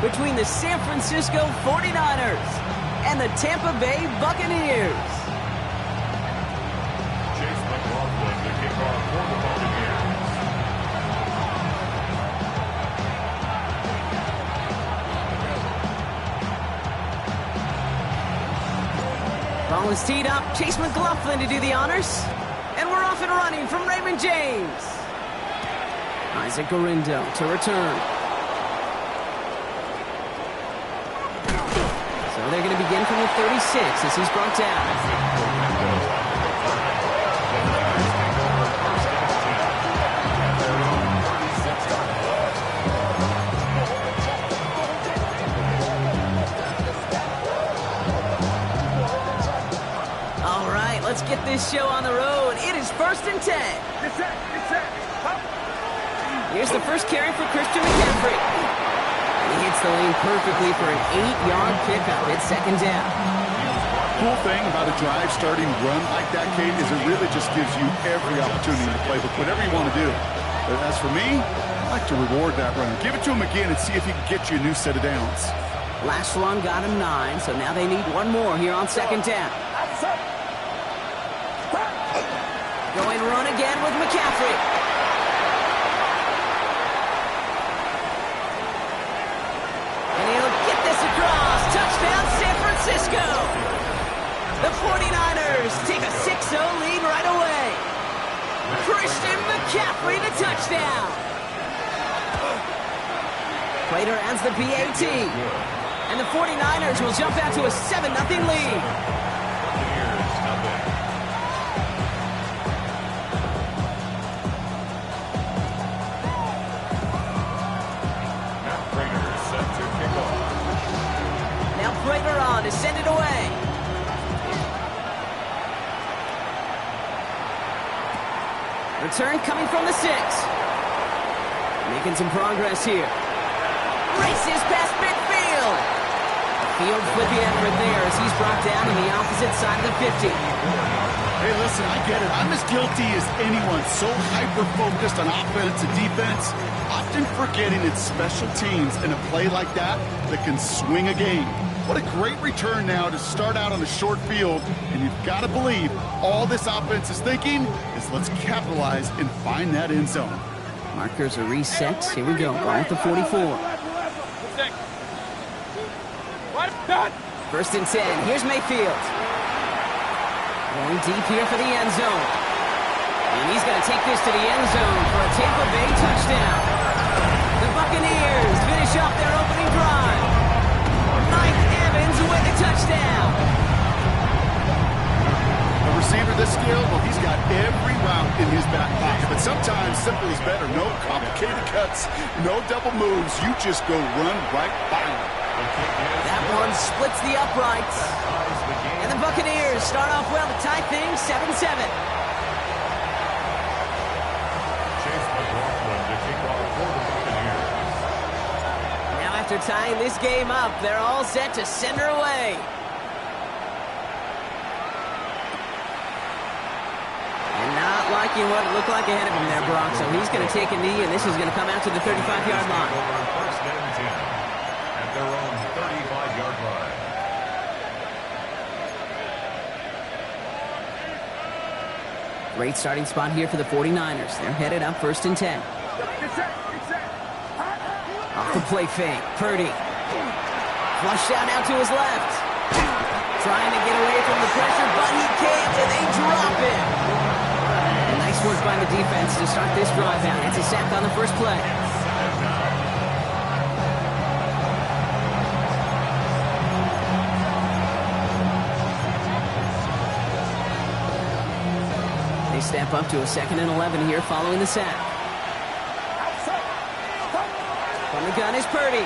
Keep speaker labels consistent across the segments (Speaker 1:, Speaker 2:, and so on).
Speaker 1: between the San Francisco 49ers and the Tampa Bay Buccaneers.
Speaker 2: Chase McLaughlin, the kickoff for the Buccaneers.
Speaker 1: Ball is teed up. Chase McLaughlin to do the honors. And we're off and running from Raymond James. Isaac Gorindo to return. So they're going to begin from the 36 as he's brought down. Let's get this show on the road. It is 1st and 10. Here's the first carry for Christian McCaffrey. And he hits the lane perfectly for an 8-yard pickup. It's 2nd down.
Speaker 3: Cool thing about a drive starting run like that, Kate, is it really just gives you every opportunity to play with whatever you want to do. But as for me, I like to reward that run. Give it to him again and see if he can get you a new set of downs.
Speaker 1: Last run got him 9, so now they need one more here on 2nd down. Going run again with McCaffrey. And he'll get this across. Touchdown, San Francisco. The 49ers take a 6-0 lead right away. Christian McCaffrey the touchdown. Prater adds the PAT. And the 49ers will jump out to a 7-0 lead. Prater on to send it away. Return coming from the 6. Making some progress here. Races past midfield. Field flipping effort there as he's brought down on the opposite side of the 50.
Speaker 3: Hey, listen, I get it. I'm as guilty as anyone. So hyper-focused on offense and defense, often forgetting it's special teams in a play like that can swing a game. What a great return now to start out on a short field, and you've got to believe all this offense is thinking is let's capitalize and find that end zone.
Speaker 1: Markers are reset. Here we go. Ball at the 44. 1st and 10. Here's Mayfield. Going deep here for the end zone. And he's going to take this to the end zone for a Tampa Bay touchdown. The Buccaneers finish off their opening drive. Mike Evans with a touchdown.
Speaker 3: A receiver this skilled, well, he's got every route in his back pocket. But sometimes simple is better. No complicated cuts, no double moves. You just go run right by him.
Speaker 1: That one splits the uprights. And the Buccaneers start off well to tie things 7-7.
Speaker 2: Chase McLaughlin to kick off for the Buccaneers.
Speaker 1: Now after tying this game up, they're all set to send her away. And not liking what it looked like ahead of him there, Brock. So he's going to take a knee, and this is going to come out to the 35-yard line.
Speaker 2: 1st and 10 at their own 35-yard line.
Speaker 1: Great starting spot here for the 49ers. They're headed up 1st and 10. Off the play fake. Purdy. Flushed out now to his left. Trying to get away from the pressure, but he can't, and they drop it. Nice work by the defense to start this drive out. It's a sack on the first play. Step up to a 2nd and 11 here following the sack. From the gun is Purdy.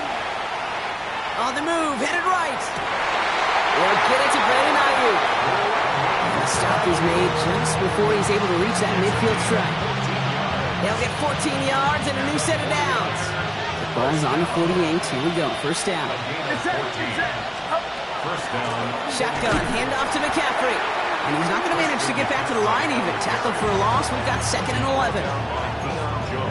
Speaker 1: On the move, headed right. They'll get it to Brandon Ayuk. And the stop is made just before he's able to reach that midfield strike. They'll get 14 yards and a new set of downs. The ball's on the 48. Here we go, 1st down. Shotgun, handoff to McCaffrey. And he's not going to manage to get back to the line even. Tackled for a loss. We've got 2nd and 11.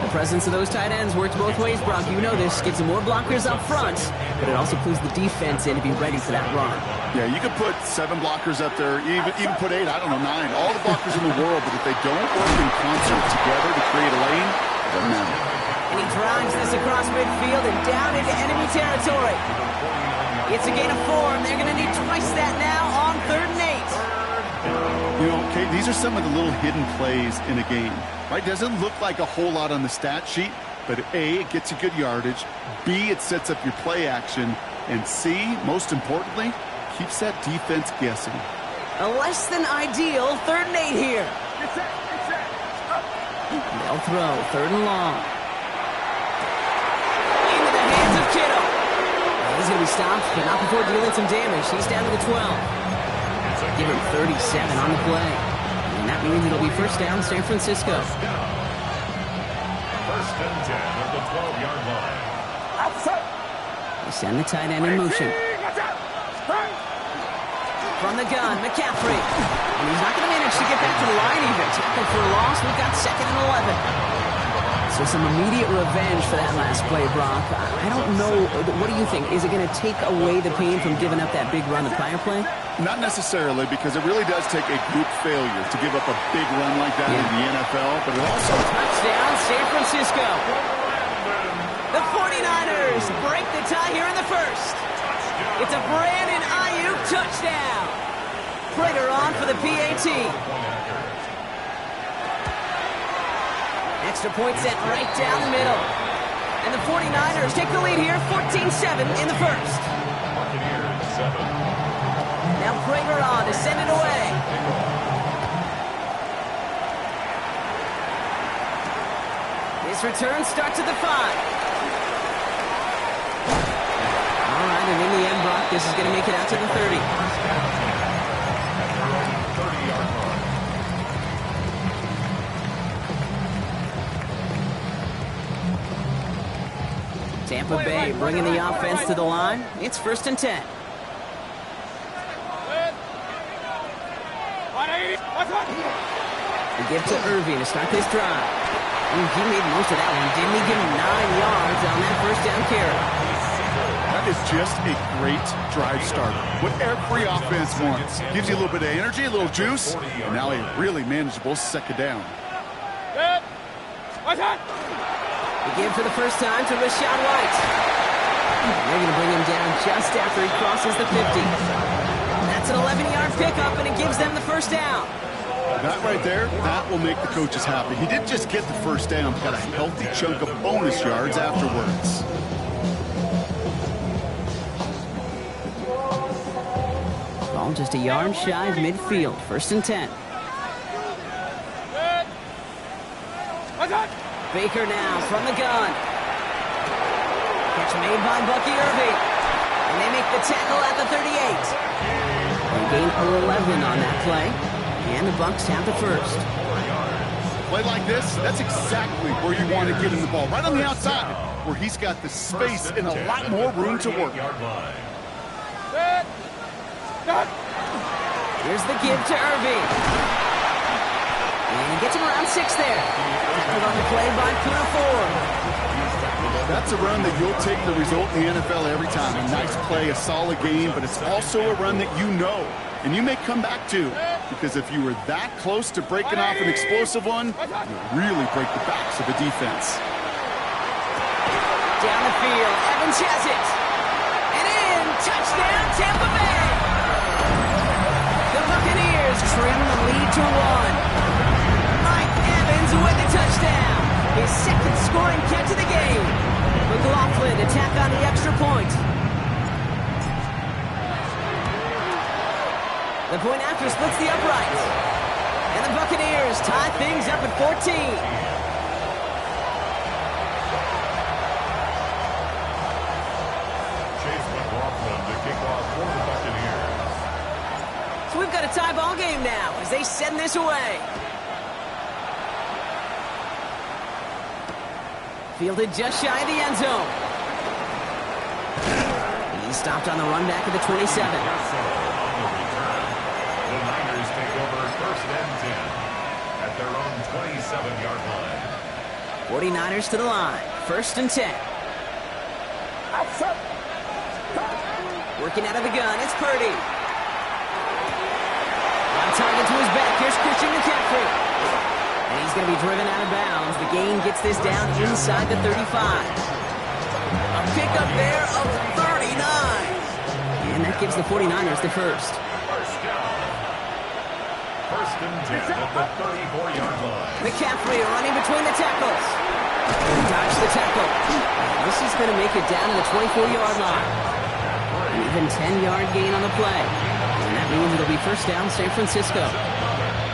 Speaker 1: The presence of those tight ends works both ways, Brock. You know this. Gives them more blockers up front, but it also pulls the defense in to be ready for that run.
Speaker 3: Yeah, you could put 7 blockers up there, even put 8, I don't know, 9. All the blockers in the world, but if they don't work in concert together to create a lane, it doesn't matter.
Speaker 1: And he drives this across midfield and down into enemy territory. It's a gain of 4, and they're going to need twice that now on 3rd and 8.
Speaker 3: You know, Kate, these are some of the little hidden plays in a game, right? Doesn't look like a whole lot on the stat sheet, but A, it gets you good yardage, B, it sets up your play action, and C, most importantly, keeps that defense guessing.
Speaker 1: A less than ideal 3rd and 8 here. They'll throw 3rd and long. Into the hands of Kittle. He's going to be stopped, but not before dealing some damage. He's down to the 12. Give him 37 on the play. And that means it'll be first down, San Francisco.
Speaker 2: First and 10 at the 12-yard line.
Speaker 1: They send the tight end in motion. From the gun, McCaffrey. And he's not going to manage to get back to the line even. Tackle for a loss. We've got 2nd and 11. So some immediate revenge for that last play, Brock. I don't know. What do you think? Is it going to take away the pain from giving up that big run the prior play?
Speaker 3: Not necessarily, because it really does take a group failure to give up a big run like that in the NFL, but it also...
Speaker 1: Touchdown, San Francisco. The 49ers break the tie here in the first. It's a Brandon Ayuk touchdown. Prater on for the PAT. Extra point sent right down the middle. And the 49ers take the lead here, 14-7 in the first.
Speaker 2: Buccaneers 7.
Speaker 1: Now Prater on to send it away. His return starts at the 5. All right, and in the end, Brock, this is going to make it out to the 30.
Speaker 2: 30-yard line.
Speaker 1: Tampa Bay bringing the offense to the line. It's 1st and 10. The give to Irving to start this drive. Ooh, he made most of that one, didn't he? Give him 9 yards on that first down carry.
Speaker 3: That is just a great drive starter. What every offense wants. Gives you a little bit of energy, a little juice, and now a really manageable 2nd down.
Speaker 1: The give for the first time to Rachaad White. They're going to bring him down just after he crosses the 50. That's an 11-yard pickup, and it gives them the first down.
Speaker 3: That right there, that will make the coaches happy. He didn't just get the first down, got a healthy chunk of bonus yards afterwards.
Speaker 1: Ball just a yard shy of midfield. 1st and 10. Baker now from the gun. Catch made by Bucky Irving. And they make the tackle at the 38. They gain 11 on that play. And the Bucs have the first.
Speaker 3: Play like this, that's exactly where you want to get him the ball. Right on the outside, where he's got the space and a lot more room to work.
Speaker 1: Here's the give to Irving. And he gets him around 6 there. Tackled on the play by Poona Ford.
Speaker 3: That's a run that you'll take the result in the NFL every time. A nice play, a solid game, but it's also a run that you know, and you may come back to, because if you were that close to breaking off an explosive one, you really break the backs of the defense.
Speaker 1: Down the field, Evans has it. And in, touchdown, Tampa Bay. The Buccaneers trim the lead to 1. Mike Evans with the touchdown. His 2nd scoring catch of the game. McLaughlin attack on the extra point. The point after splits the uprights. And the Buccaneers tie things up at 14.
Speaker 2: Chase McLaughlin to kick off for the Buccaneers.
Speaker 1: So we've got a tie ball game now as they send this away. Fielded just shy of the end zone. He's stopped on the run back at the 27.
Speaker 2: The Niners take over 1st and 10 at their own 27-yard line.
Speaker 1: 49ers to the line. 1st and 10. Working out of the gun, it's Purdy. On target to his back, here's Christian McCaffrey. And he's going to be driven out of bounds. The gain gets this down inside the 35. A pickup there of 39. And that gives the 49ers the first.
Speaker 2: First down. 1st and 10 at the 34-yard line.
Speaker 1: McCaffrey running between the tackles. Dodge the tackle. This is going to make it down to the 24-yard line. An even 10-yard gain on the play. And that means it'll be 1st down, San Francisco.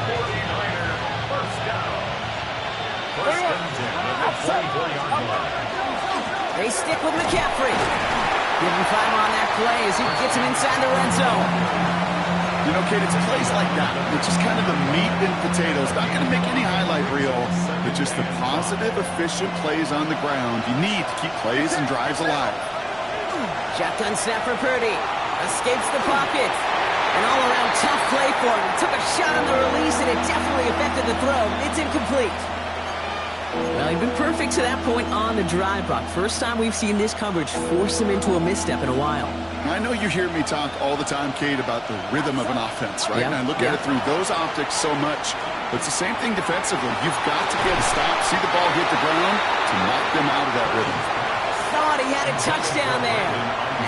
Speaker 2: 49er first down. 1st and 10 at the 24-yard line.
Speaker 1: They stick with McCaffrey. Give him time on that play as he gets him inside the red zone.
Speaker 3: You know, Kate, it's plays like that, which is kind of the meat and potatoes. Not going to make any highlight reel, but just the positive, efficient plays on the ground. You need to keep plays and drives alive.
Speaker 1: Shotgun snap for Purdy. Escapes the pocket. An all-around tough play for him. Took a shot on the release, and it definitely affected the throw. It's incomplete. Well, he'd been perfect to that point on the drive, Brock. First time we've seen this coverage force him into a misstep in a while.
Speaker 3: I know you hear me talk all the time, Kate, about the rhythm of an offense, right?
Speaker 1: Yeah,
Speaker 3: And I look at it through those optics so much. But it's the same thing defensively. You've got to get a stop, see the ball hit the ground to knock them out of that rhythm.
Speaker 1: Thought he had a touchdown there.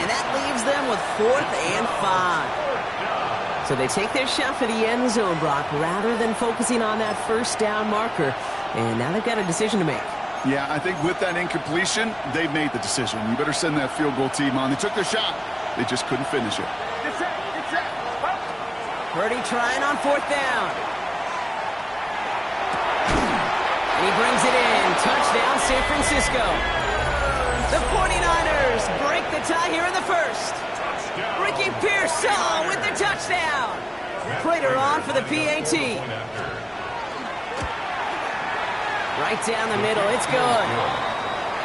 Speaker 1: And that leaves them with 4th and 5. So they take their shot for the end zone, Brock, rather than focusing on that 1st down marker. And now they've got a decision to make.
Speaker 3: Yeah, I think with that incompletion, they've made the decision. You better send that field goal team on. They took their shot. They just couldn't finish it.
Speaker 1: Purdy trying on 4th down. And he brings it in. Touchdown, San Francisco. The 49ers break the tie here in the 1st. Ricky Pearsall with the touchdown. Prater on for the PAT. Right down the middle, it's good.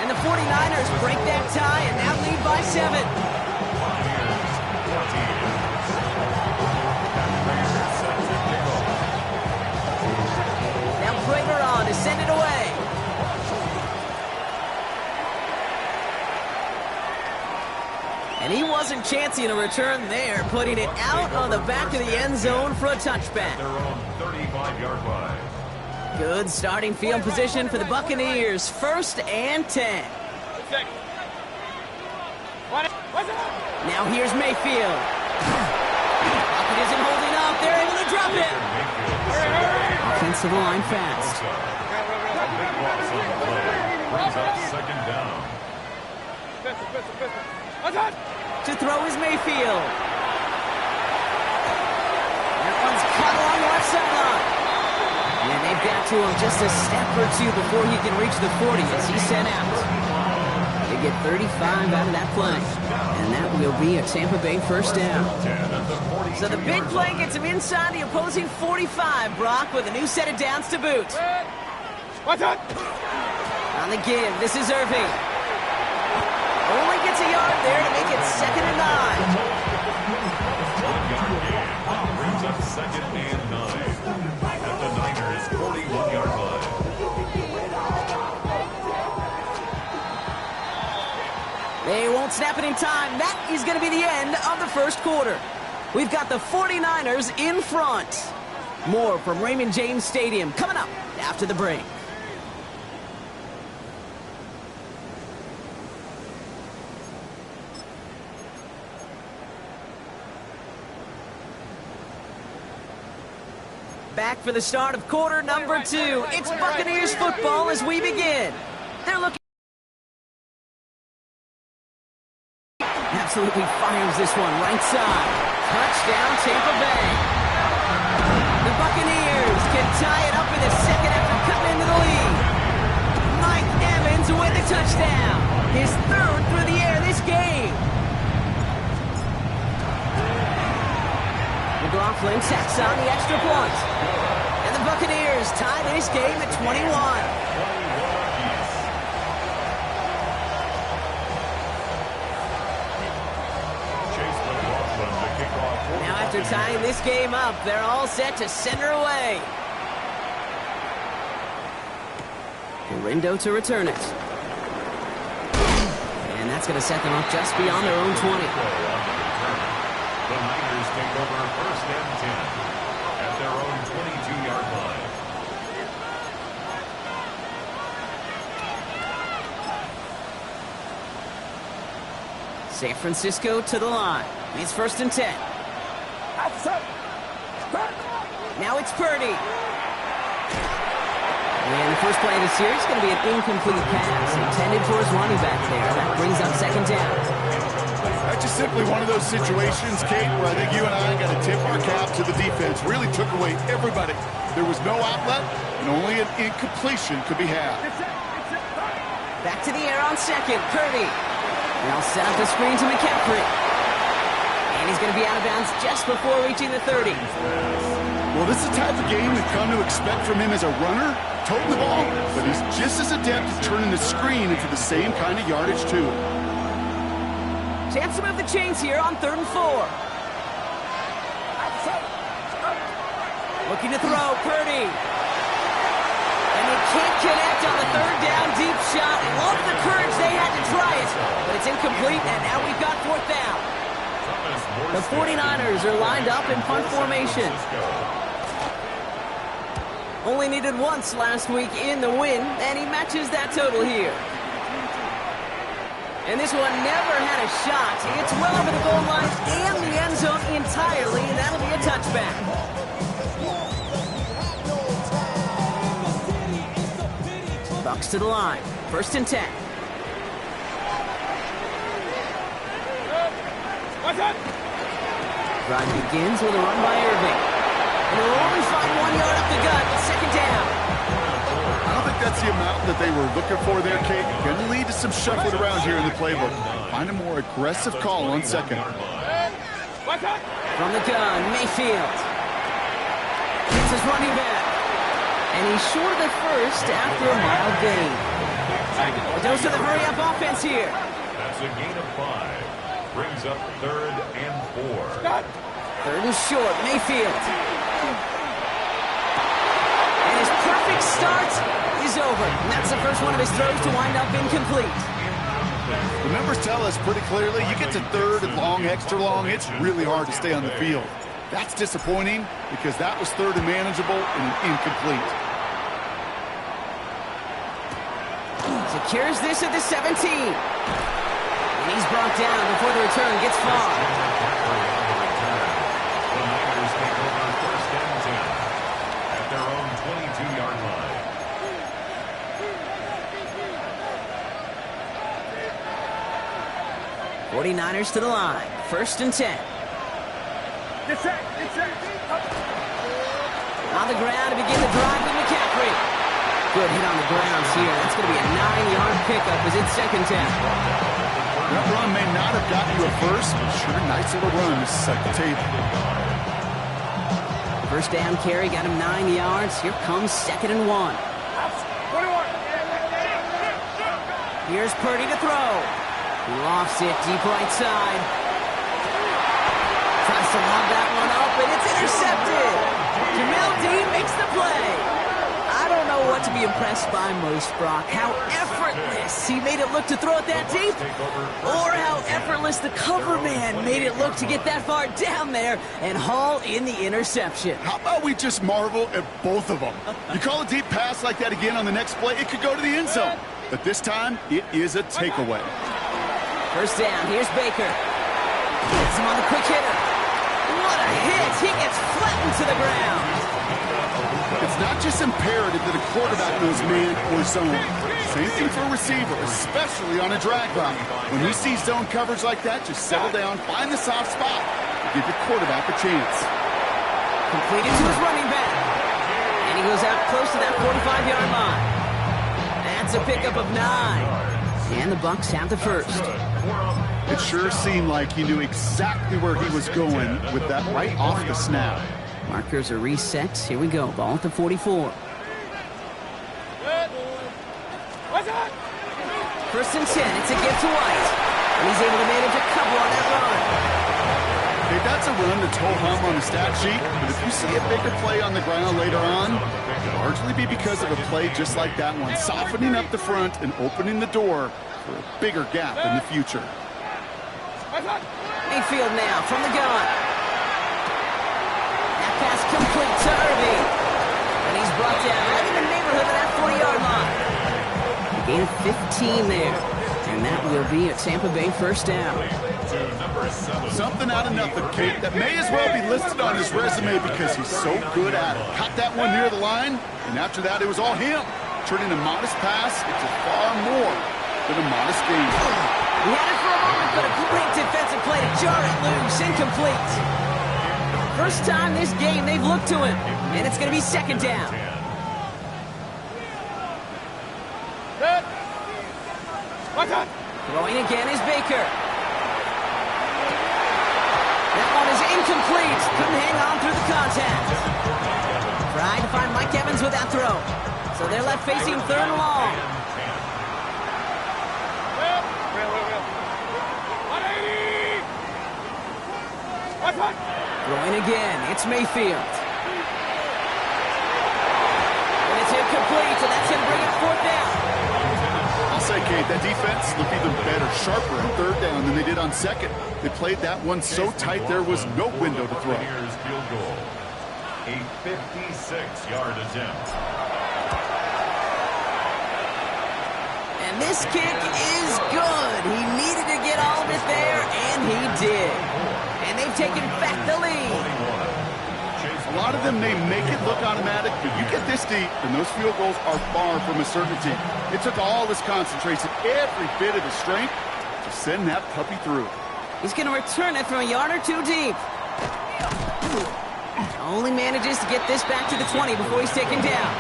Speaker 1: And the 49ers break that tie and now lead by 7. Now Prater on to send it away. And he wasn't chancing a return there, putting it out on the back of the end zone for a touchback.
Speaker 2: Their own 35-yard line.
Speaker 1: Good starting field position for the Buccaneers. 1st and 10. Now here's Mayfield. Pocket isn't holding up. They're able to drop it. Offensive line fast.
Speaker 2: Big loss on the play. Brings up 2nd down.
Speaker 1: To throw is Mayfield. That one's caught along the left sideline. And they've got to him just a step or two before he can reach the 40 as he's sent out. They get 35 out of that play. And that will be a Tampa Bay 1st down. So the big play gets him inside the opposing 45, Brock, with a new set of downs to boot. On the give, this is Irving. Only gets a yard there to make it 2nd and 9.
Speaker 2: 1-yard gain. Brings up 2nd and 9. At the Niners' 41-yard line.
Speaker 1: They won't snap it in time. That is going to be the end of the 1st quarter. We've got the 49ers in front. More from Raymond James Stadium coming up after the break. Back for the start of quarter number 2. It's Buccaneers football as we begin. They're looking. Absolutely fires this one right side. Touchdown, Tampa Bay. The Buccaneers can tie it up in the 2nd after cutting into the lead. Mike Evans with the touchdown. His 3rd through the air this game. McLaughlin tacks on the extra point. And the Buccaneers tie this game at 21. Now after tying this game up, they're all set to send her away. Rindo to return it. And that's going to set them up just beyond their own 20.
Speaker 2: The Niners take over first and 10 at their own 22-yard line.
Speaker 1: San Francisco to the line. It's first and 10. Now it's Purdy. And the first play of the series is going to be an incomplete pass intended for his running back there. That brings up second down.
Speaker 3: That's just simply one of those situations, Kate, where I think you and I got to tip our cap to the defense. Really took away everybody. There was no outlet, and only an incompletion could be had.
Speaker 1: Back to the air on second. Purdy. Now set up the screen to McCaffrey. And he's going to be out of bounds just before reaching the 30.
Speaker 3: Well, this is the type of game we've come to expect from him as a runner, toting the ball, but he's just as adept at turning the screen into the same kind of yardage, too.
Speaker 1: Chance to move the chains here on 3rd and 4. Looking to throw, Purdy. And they can't connect on the 3rd down deep shot. Love the courage they had to try it, but it's incomplete, and now we've got 4th down. The 49ers are lined up in punt formation. Only needed once last week in the win, and he matches that total here. And this one never had a shot. It's well over the goal line and the end zone entirely, and that'll be a touchback. Bucks to the line. First and 10. Drive begins with a run by Irving. And they'll only find 1 yard up the gut. Second down.
Speaker 3: I don't think that's the amount that they were looking for there, Kate. Going to lead to some shuffling around here in the playbook. Find a more aggressive call on second.
Speaker 1: From the gun, Mayfield. It's his running back. And he's short of the first after a mild gain. A dose of the hurry-up offense here.
Speaker 2: That's a gain of 5. Brings up 3rd and 4.
Speaker 1: 3rd and short, Mayfield. And his perfect start is over. And that's the first one of his throws to wind up incomplete.
Speaker 3: The numbers tell us pretty clearly, you get to 3rd and long, extra long, it's really hard to stay on the field. That's disappointing because that was 3rd and manageable and an incomplete.
Speaker 1: Secures this at the 17. And he's brought down before the return gets far.
Speaker 2: The Niners take over first and 10 at their own 22-yard line.
Speaker 1: 49ers to the line. First and 10. On the ground to begin the drive with McCaffrey. Good hit on the grounds here. That's going to be a 9-yard pickup as it's second down.
Speaker 3: That run may not have gotten you a first, but sure, nice little run to set the table.
Speaker 1: First down carry got him 9 yards. Here comes 2nd and 1. Here's Purdy to throw. He lofts it deep right side. Tries to lob that one up, and it's intercepted. Jamel Dean makes the play. I don't know what to be impressed by most, Brock. How effortless he made it look to throw it that deep, or how effortless the cover man made it look to get that far down there and haul in the interception.
Speaker 3: How about we just marvel at both of them? You call a deep pass like that again on the next play, it could go to the end zone. But this time, it is a takeaway.
Speaker 1: First down, here's Baker. Gets him on the quick hitter. What a hit! He gets flattened to the ground.
Speaker 3: It's not just imperative that a quarterback knows man or zone. Same thing for a receiver, especially on a drag route. When you see zone coverage like that, just settle down, find the soft spot, and give your quarterback a chance.
Speaker 1: Completed to his running back. And he goes out close to that 45-yard line. That's a pickup of 9. And the Bucks have the first.
Speaker 3: It sure seemed like he knew exactly where he was going with that right off the snap.
Speaker 1: Markers are reset. Here we go. Ball at the 44. First and 10. It's a gift to White. And he's able to manage a couple on that run.
Speaker 3: Hey, that's a run that's ho-hum on the stat sheet, but if you see a bigger play on the ground later on, it'll largely be because of a play just like that one, softening up the front and opening the door for a bigger gap in the future.
Speaker 1: Mayfield now from the gun. That pass complete to Irving. And he's brought down right in the neighborhood of that 40-yard line. A gain of 15 there. And that will be a Tampa Bay first down.
Speaker 3: Something out of nothing, Kate, that may as well be listed on his resume because he's so good at it. Caught that one near the line, and after that, it was all him. Turning a modest pass into far more than a modest gain.
Speaker 1: He had it for a moment, but a great defensive play to jar it loose. Incomplete. First time this game they've looked to him, and it's going to be second down. Throwing again is Baker. That one is incomplete. Couldn't hang on through the contact. Tried to find Mike Evans with that throw. So they're left facing third and long. Throwing again. It's Mayfield. And it's incomplete, and that's going to bring up fourth down.
Speaker 3: I'll say, Kate, that defense looked even better, sharper on third down than they did on second. They played that one so tight there was no window to throw.
Speaker 2: Here's field goal. A 56-yard attempt.
Speaker 1: And this kick is good. He needed to get all of it there, and he did. And they've taken back the lead.
Speaker 3: A lot of them may make it look automatic, but you get this deep, and those field goals are far from a certainty. It took all his concentration, every bit of his strength, to send that puppy through.
Speaker 1: He's going to return it from a yard or two deep. Only manages to get this back to the 20 before he's taken down.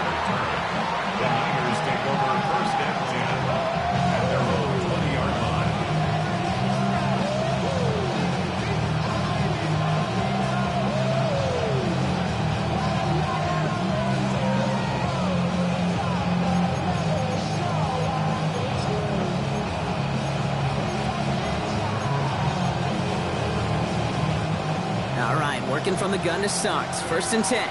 Speaker 2: The Niners take over first and 10 at their own 20-yard line.
Speaker 1: All right, working from the gun to start. First and 10. They'll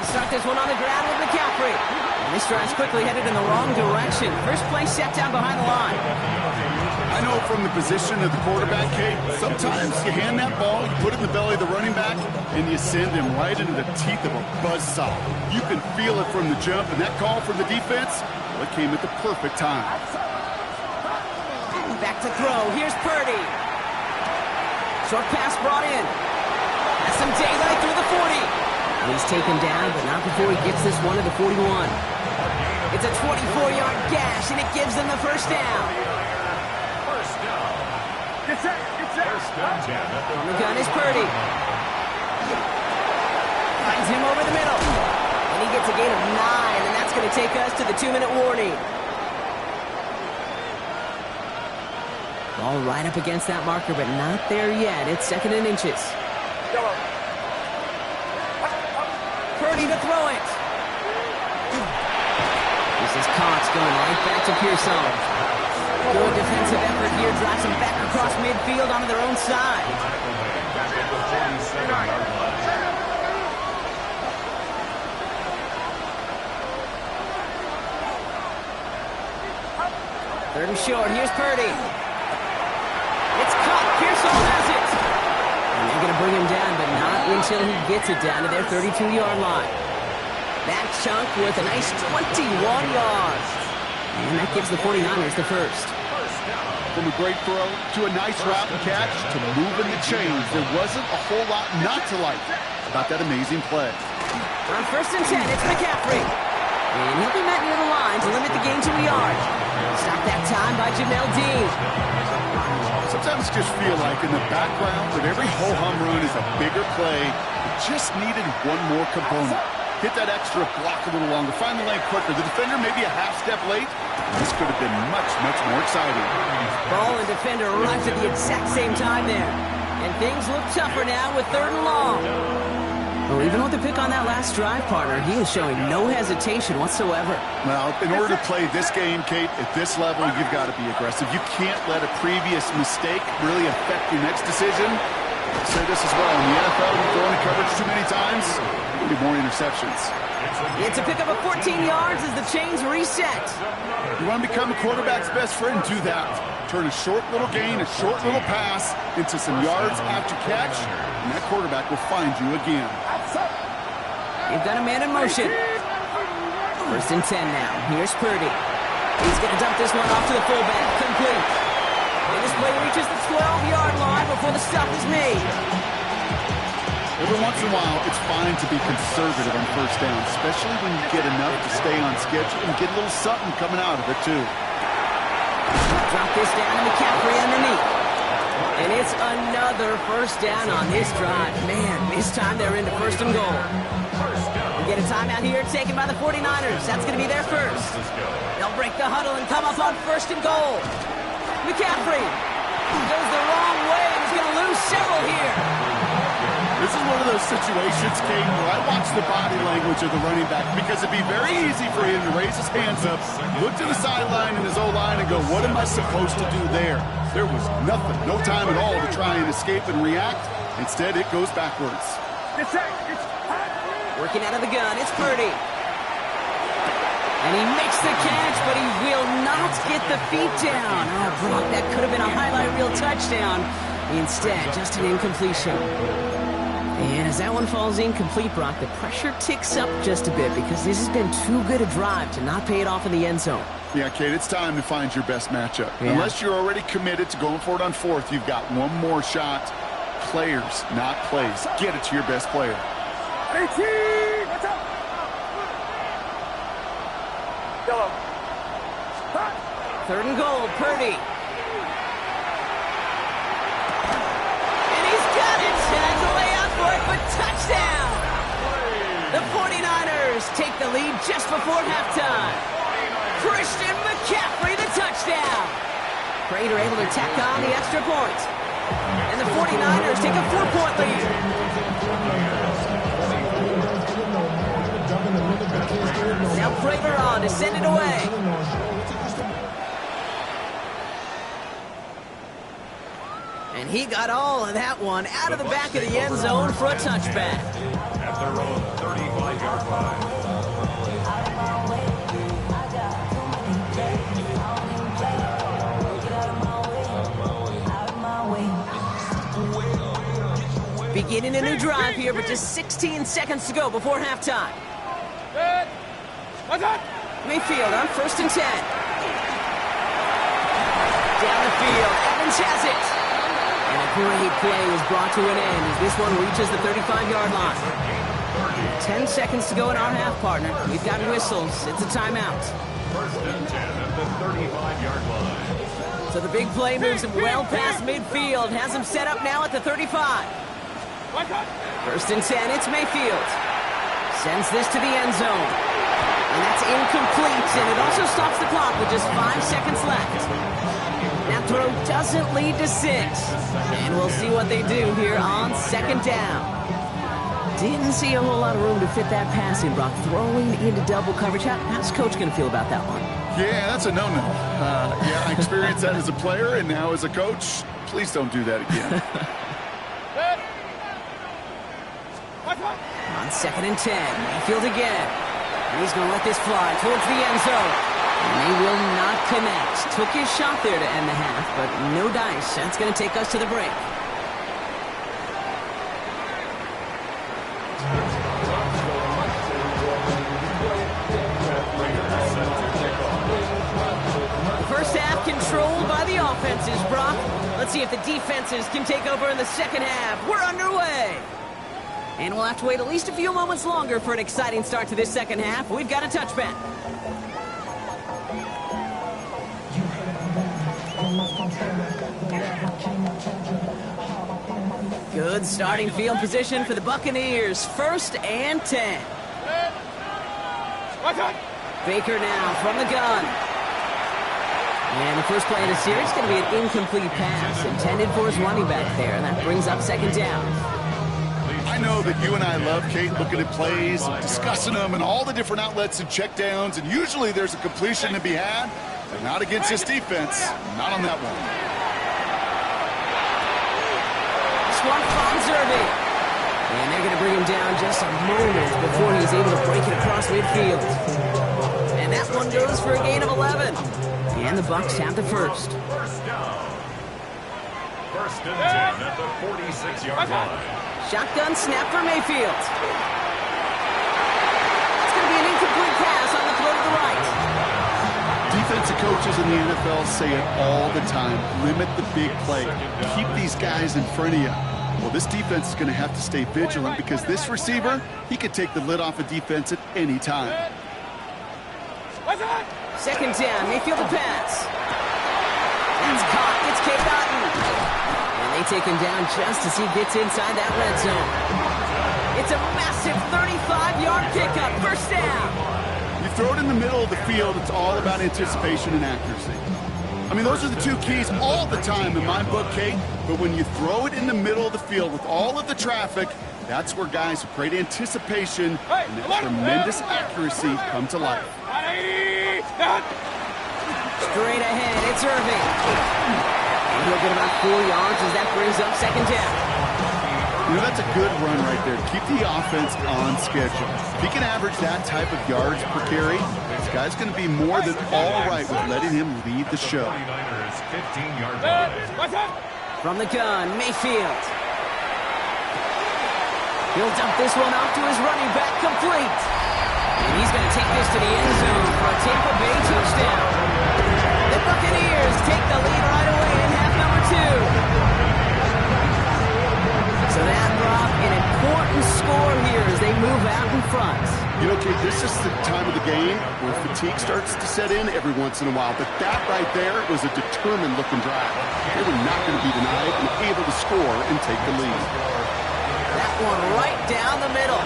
Speaker 1: start this one on the ground with McCaffrey. And this drive's quickly headed in the wrong direction. First play set down behind the line.
Speaker 3: I know from the position of the quarterback, Kate, sometimes you hand that ball, you put it in the belly of the running back, and you send him right into the teeth of a buzzsaw. You can feel it from the jump, and that call from the defense, well, it came at the perfect time.
Speaker 1: Back to throw. Here's Purdy. Short pass brought in. Has some daylight through the 40. And he's taken down, but not before he gets this one to the 41. It's a 24-yard gash, and it gives them the first down.
Speaker 2: First down. First down, 10 at the
Speaker 1: On the gun is Purdy. Finds him over the middle. And he gets a gain of 9, and that's going to take us to the 2-minute warning. Ball right up against that marker, but not there yet. It's second and inches. Purdy to throw it. This is Cox going right back to Pearson. Good defensive effort here. Drives them back across midfield onto their own side.
Speaker 2: back at the 47-yard line.
Speaker 1: Third and short. Here's Purdy. It's caught. Pearson has it. And they're going to bring him down, but not until he gets it down to their 32-yard line. That chunk worth a nice 21 yards. And that gives the 49ers the first.
Speaker 3: From a great throw to a nice route and catch to moving the chains, there wasn't a whole lot not to like about that amazing play.
Speaker 1: On first and 10, it's McCaffrey. And he'll be met near the line to limit the gain to a yard. Stop that time by Jamel Dean.
Speaker 3: Sometimes you just feel like in the background of every ho-hum run is a bigger play. It just needed one more component. Hit that extra block a little longer. Find the lane quicker. The defender maybe a half step late. This could have been much, much more exciting.
Speaker 1: Ball and defender arrived at the exact same time there. And things look tougher now with third and long. Well, even with the pick on that last drive, partner, he is showing no hesitation whatsoever.
Speaker 3: Well, in order to play this game, Kate, at this level, you've got to be aggressive. You can't let a previous mistake really affect your next decision. I'll say this as well. In the NFL, you throw into coverage too many times, you get more interceptions.
Speaker 1: It's a pickup of 14 yards as the chains reset.
Speaker 3: You want to become a quarterback's best friend, do that. Turn a short little gain, a short little pass into some yards after catch, and that quarterback will find you again.
Speaker 1: You've got a man in motion. First and 10 now. Here's Purdy. He's going to dump this one off to the fullback. Complete. And this play reaches the 12-yard line before the stop is made.
Speaker 3: Every once in a while, it's fine to be conservative on first down, especially when you get enough to stay on schedule and get a little something coming out of it, too.
Speaker 1: Drop this down to McCaffrey underneath. And it's another first down on this drive. Man, this time they're into first and goal. We get a timeout here taken by the 49ers. That's going to be their first. They'll break the huddle and come up on first and goal. McCaffrey goes the wrong way and he's going to lose several here.
Speaker 3: This is one of those situations, Kate, where I watch the body language of the running back because it'd be very easy for him to raise his hands up, look to the sideline in his O-line and go, what am I supposed to do there? There was nothing, no time at all to try and escape and react. Instead, it goes backwards.
Speaker 1: Working out of the gun, it's Purdy. And he makes the catch, but he will not get the feet down. Oh, Brock, that could have been a highlight reel touchdown. Instead, just an incompletion. And as that one falls incomplete, Brock, the pressure ticks up just a bit because this has been too good a drive to not pay it off in the end zone.
Speaker 3: Yeah, Kate, it's time to find your best matchup.
Speaker 1: Yeah.
Speaker 3: Unless you're already committed to going for it on fourth, you've got one more shot. Players, not plays. Get it to your best player.
Speaker 4: 18! Watch out! Yellow.
Speaker 1: Third and goal, Purdy. And he's got it. Tags away out for it, but touchdown! The 49ers take the lead just before halftime. Christian McCaffrey, the touchdown. Prater able to tack on the extra point. And the 49ers take a 4-point lead. Now Prater on to send it away. And he got all of that one out of the back of the end zone for a touchback.
Speaker 2: At their own 35-yard line.
Speaker 1: Beginning a new drive here, but just 16 seconds to go before halftime. Mayfield on first and 10. Down the field, Evans has it. And a great play was brought to an end as this one reaches the 35-yard line. 10 seconds to go in our half, partner. We've got whistles. It's a timeout.
Speaker 2: First and 10 at the 35-yard line.
Speaker 1: So the big play moves him well past midfield. Has him set up now at the 35. First and 10, it's Mayfield. Sends this to the end zone. And that's incomplete, and it also stops the clock with just 5 seconds left. That throw doesn't lead to 6. And we'll see what they do here on second down. Didn't see a whole lot of room to fit that pass in, Brock. Throwing into double coverage. How's Coach going to feel about that one?
Speaker 3: Yeah, that's a no-no. Yeah, I experienced that as a player and now as a coach. Please don't do that again.
Speaker 1: On second and 10, Mayfield again. And he's going to let this fly towards the end zone. And they will not connect. Took his shot there to end the half, but no dice. That's going to take us to the break. The first half controlled by the offenses, Brock. Let's see if the defenses can take over in the second half. We're underway. And we'll have to wait at least a few moments longer for an exciting start to this second half. We've got a touchback. Good starting field position for the Buccaneers. First and 10. Baker now from the gun. And the first play of the series is going to be an incomplete pass intended for his running back there. And that brings up second down.
Speaker 3: I I know that you and I love, Kate, looking at plays, discussing them, and all the different outlets and checkdowns, and usually there's a completion to be had, but not against this defense. Not on that one.
Speaker 1: This one from Zerbe. And they're going to bring him down just a moment before he's able to break it across midfield. And that one goes for a gain of 11. And the Bucs have the first.
Speaker 2: First down. First and 10 at the 46-yard line.
Speaker 1: Shotgun snap for Mayfield. It's going to be an incomplete pass on the throw to the right.
Speaker 3: Defensive coaches in the NFL say it all the time. Limit the big play. Keep these guys in front of you. Well, this defense is going to have to stay vigilant because this receiver, he could take the lid off a defense at any time.
Speaker 1: Second down, Mayfield to pass. That's caught. It's Cade Otton. And they take him down just as he gets inside that red zone. It's a massive 35-yard pickup. First down.
Speaker 3: You throw it in the middle of the field, it's all about anticipation and accuracy. I mean, those are the two keys all the time in my book, Kate. But when you throw it in the middle of the field with all of the traffic, that's where guys with great anticipation and that tremendous accuracy come to life.
Speaker 1: Straight ahead, it's Irving. And he'll get about 4 yards as that brings up second down.
Speaker 3: You know, that's a good run right there. Keep the offense on schedule. If he can average that type of yards per carry, this guy's going to be more than all right with letting him lead the show.
Speaker 2: 49ers 15-yard line.
Speaker 1: From the gun, Mayfield. He'll dump this one off to his running back, complete. And he's going to take this to the end zone for a Tampa Bay touchdown. The Buccaneers take the lead right away in half number 2. So that brought an important score here as they move out in front.
Speaker 3: You know, Kate, this is the time of the game where fatigue starts to set in every once in a while. But that right there was a determined-looking drive. They were not going to be denied and able to score and take the lead.
Speaker 1: That one right down the middle.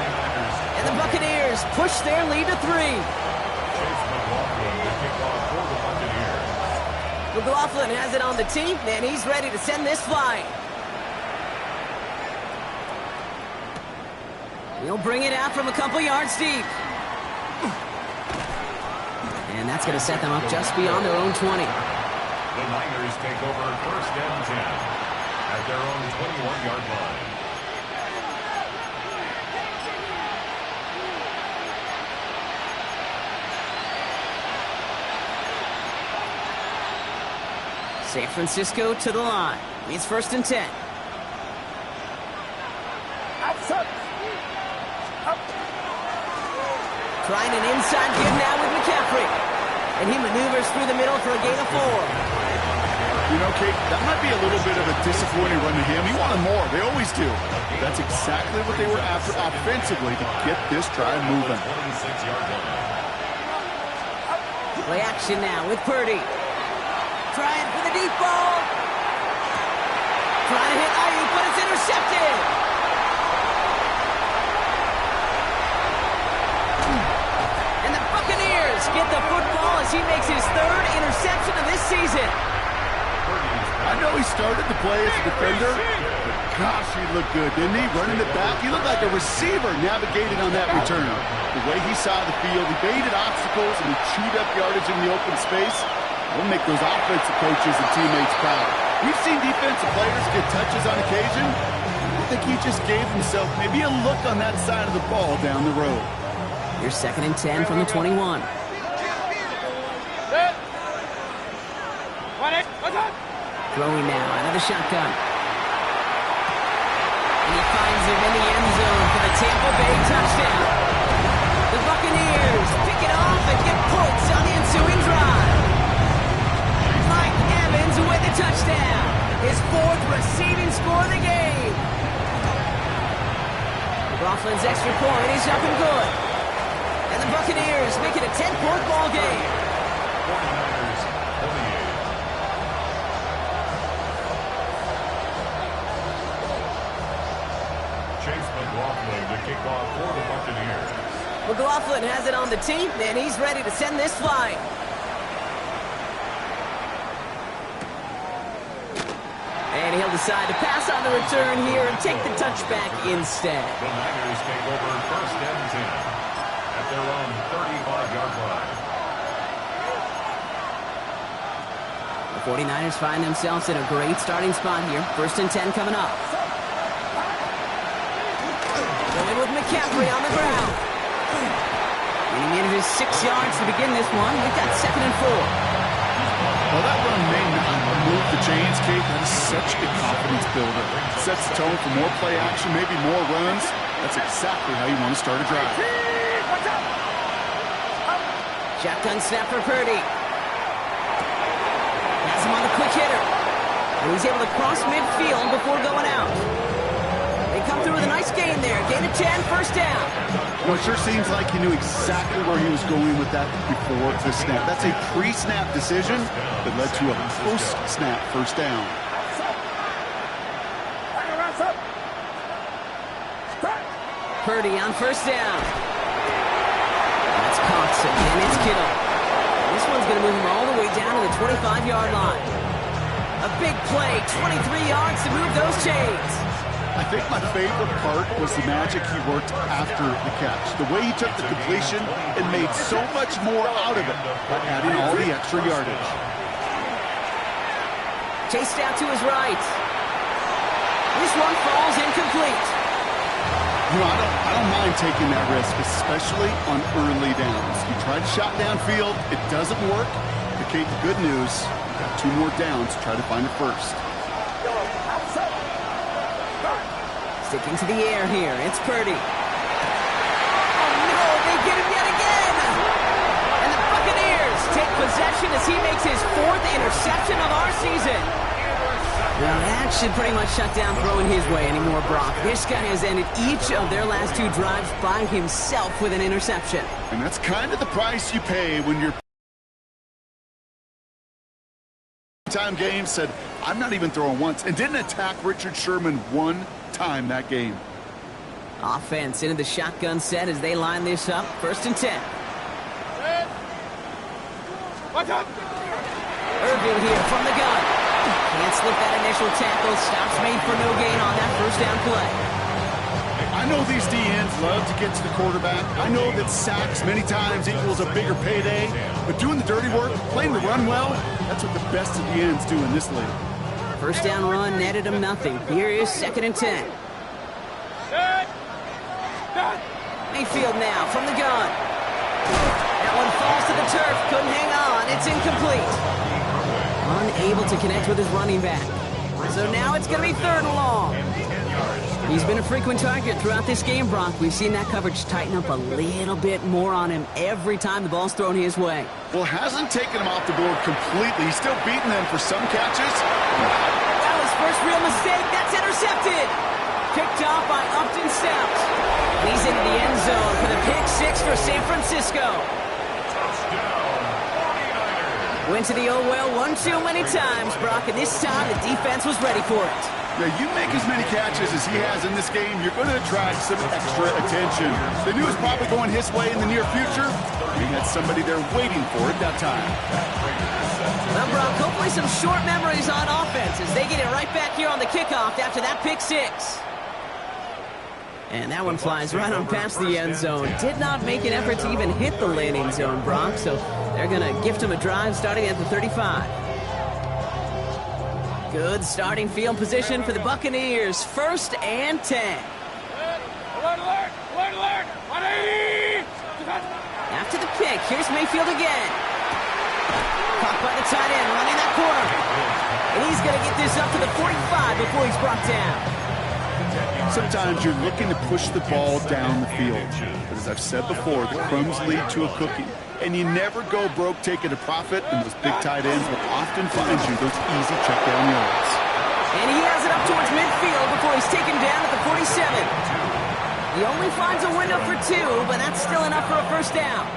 Speaker 1: And the Buccaneers push their lead to 3.
Speaker 2: Chase McLaughlin to kick off for the Buccaneers.
Speaker 1: McLaughlin has it on the team, and he's ready to send this flying. He'll bring it out from a couple yards deep. And that's going to set them up just beyond their own 20.
Speaker 2: The Niners take over first and 10 at their own 21-yard line.
Speaker 1: San Francisco to the line. It's first and 10. Trying an inside give now with McCaffrey. And he maneuvers through the middle for a gain of 4.
Speaker 3: You know, Kate, that might be a little bit of a disappointing run to him. He wanted more. They always do. That's exactly what they were after offensively to get this drive moving.
Speaker 2: 26-yard line.
Speaker 1: Play action now with Purdy. Trying for the deep ball. Trying to hit Ayuk, but it's intercepted. And the Buccaneers get the football as he makes his 3rd interception of this season.
Speaker 3: I know he started to play as a defender, but gosh, he looked good, didn't he? Running it back, he looked like a receiver navigating on that return. The way he saw the field, he baited obstacles and he chewed up yardage in the open space. We'll make those offensive coaches and teammates proud. We've seen defensive players get touches on occasion. I think he just gave himself maybe a look on that side of the ball down the road.
Speaker 1: Here's second and 10 from the 21. Throwing now out of the shotgun. And he finds him in the end zone for the Tampa Bay touchdown. The Buccaneers pick it off and get points on the ensuing drive. Mike Evans with the touchdown. His 4th receiving score of the game. McLaughlin's extra point is up and good. And the Buccaneers make it a 10-point ball game.
Speaker 2: 49ers 28. Chase McLaughlin to kick off for the Buccaneers.
Speaker 1: McLaughlin has it on the team, and he's ready to send this flying. And he'll decide to pass on the return here and take the touchback instead.
Speaker 2: The Niners take over first and 10 at their own 35-yard line.
Speaker 1: The 49ers find themselves in a great starting spot here. First and 10 coming up. Going with McCaffrey on the ground. Getting into his 6 yards to begin this one. We've got 2nd and 4.
Speaker 3: Well, that run may not move the chains, Kate. That is such a confidence builder. Sets the tone for more play action, maybe more runs. That's exactly how you want to start a drive.
Speaker 1: Shotgun snap for Purdy. Has him on the quick hitter. And he's able to cross midfield before going out. They come through with a nice gain there. Gain of 10, first down.
Speaker 3: Well, it sure seems like he knew exactly where he was going with that before the snap. That's a pre-snap decision that led to a post-snap first down.
Speaker 1: Purdy on first down. That's Cox again. It's Kittle. This one's going to move him all the way down to the 25-yard line. A big play, 23 yards to move those chains.
Speaker 3: I think my favorite part was the magic he worked after the catch. The way he took the completion and made so much more out of it by adding all the extra yardage.
Speaker 1: Chased out to his right. This one falls incomplete.
Speaker 3: You know, I don't mind taking that risk, especially on early downs. You try to shot downfield, it doesn't work. But Kate, the good news, you've got 2 more downs to try to find a first.
Speaker 1: Sticking to the air here, it's Purdy. Oh no, they get him yet again! And the Buccaneers take possession as he makes his 4th interception of our season. Well, that should pretty much shut down throwing his way anymore, Brock. This guy has ended each of their last 2 drives by himself with an interception.
Speaker 3: And that's kind of the price you pay when your time game said, I'm not even throwing once, and didn't attack Richard Sherman 1 time that game.
Speaker 1: Offense into the shotgun set as they line this up. First and 10. Irving here from the gun. Can't slip that initial tackle. Stops made for no gain on that first down play.
Speaker 3: I know these DNs love to get to the quarterback. I know that sacks many times equals a bigger payday. But doing the dirty work, playing the run well, that's what the best of the ends do in this league.
Speaker 1: First down run netted him nothing. Here is 2nd and 10. Mayfield now from the gun. That one falls to the turf. Couldn't hang on. It's incomplete. Unable to connect with his running back. So now it's going to be 3rd and long. He's been a frequent target throughout this game, Brock. We've seen that coverage tighten up a little bit more on him every time the ball's thrown his way.
Speaker 3: Well, hasn't taken him off the board completely. He's still beating them for some catches.
Speaker 1: That was first real mistake. That's intercepted. Picked off by Upton Stout. He's into the end zone for the pick 6 for San Francisco. Went to the old well one too many times, Brock, and this time the defense was ready for it.
Speaker 3: Now, you make as many catches as he has in this game, you're going to attract some extra attention. They knew it was probably going his way in the near future. He had somebody there waiting for it that time.
Speaker 1: Well, Brock, hopefully some short memories on offense as they get it right back here on the kickoff after that pick 6. And that one flies right on past the end zone. Did not make an effort to even hit the landing zone, Brock, so they're going to gift him a drive starting at the 35. Good starting field position for the Buccaneers. 1st and 10. After the pick, here's Mayfield again. Caught by the tight end, running that corner. And he's going to get this up to the 45 before he's brought down.
Speaker 3: Sometimes you're looking to push the ball down the field. But as I've said before, the crumbs lead to a cookie. And you never go broke taking a profit, and those big tight ends will often find you those easy check down yards.
Speaker 1: And he has it up towards midfield before he's taken down at the 47. He only finds a window for 2, but that's still enough for a first down.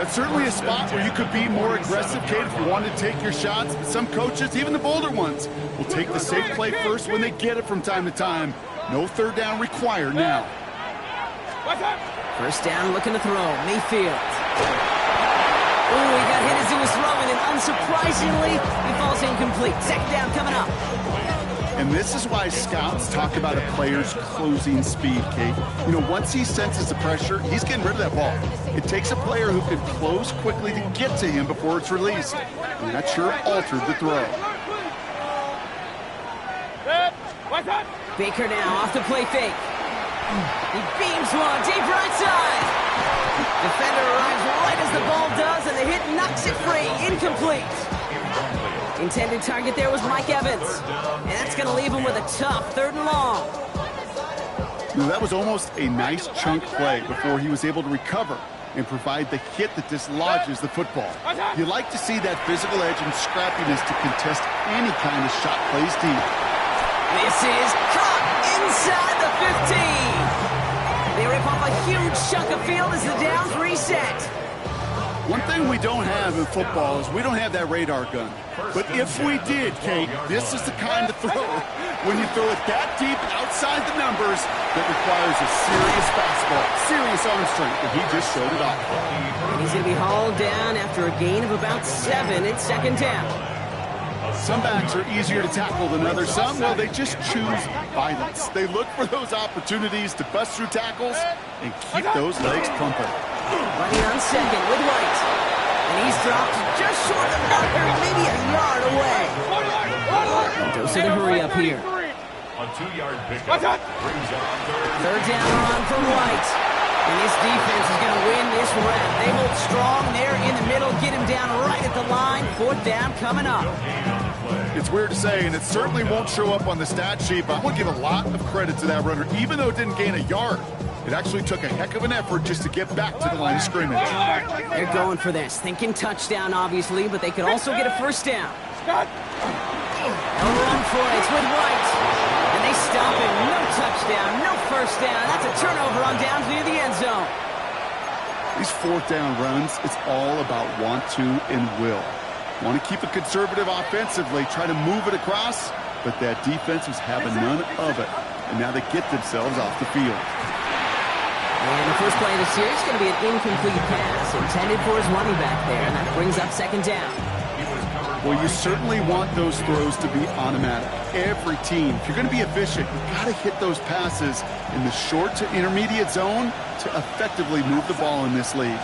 Speaker 3: That's certainly a spot where you could be more aggressive, Kate, if you wanted to take your shots. But some coaches, even the bolder ones, will take the safe play first when they get it from time to time. No 3rd down required now.
Speaker 1: First down, looking to throw. Mayfield. Ooh, he got hit as he was throwing, and unsurprisingly, he falls incomplete. 2nd down coming up.
Speaker 3: And this is why scouts talk about a player's closing speed, Kate. You know, once he senses the pressure, he's getting rid of that ball. It takes a player who can close quickly to get to him before it's released. And that sure altered the throw.
Speaker 1: Baker now off the play fake. He beams one deep right side. Defender arrives right as the ball does, and the hit knocks it free. Incomplete. Intended target there was Mike Evans. And that's going to leave him with a tough 3rd and long.
Speaker 3: Now, that was almost a nice chunk play before he was able to recover and provide the hit that dislodges the football. You like to see that physical edge and scrappiness to contest any kind of shot plays deep.
Speaker 1: This is caught inside the 15. They rip off a huge chunk of field as the downs reset.
Speaker 3: One thing we don't have in football is we don't have that radar gun. But if we did, Kate, this is the kind of throw when you throw it that deep outside the numbers that requires a serious fastball, serious arm strength, and he just showed it off.
Speaker 1: And he's going to be hauled down after a gain of about 7 at 2nd down.
Speaker 3: Some backs are easier to tackle than others. Some, well, they just choose violence. They look for those opportunities to bust through tackles and keep those legs pumping.
Speaker 1: Running on second with White. And he's dropped just short of the marker, maybe a yard away. Dose in a hurry up here.
Speaker 2: A 2-yard pickup brings up
Speaker 1: 3rd down run from White. And this defense is going to win this round. They hold strong there in the middle, get him down right at the line. 4th down coming up.
Speaker 3: It's weird to say, and it certainly won't show up on the stat sheet, but I want to give a lot of credit to that runner. Even though it didn't gain a yard, it actually took a heck of an effort just to get back to the line of scrimmage.
Speaker 1: They're going for this. Thinking touchdown, obviously, but they could also get a 1st down. They'll run for it. It's with White. And they stop him. No touchdown, no 1st down. That's a turnover on downs near the end zone.
Speaker 3: These 4th down runs, it's all about want to and will. Want to keep it conservative offensively, try to move it across, but that defense was having none of it. And now they get themselves off the field.
Speaker 1: And the first play of the series is going to be an incomplete pass intended for his running back there, and that brings up 2nd down.
Speaker 3: Well, you certainly want those throws to be automatic. Every team, if you're going to be efficient, you've got to hit those passes in the short to intermediate zone to effectively move the ball in this league.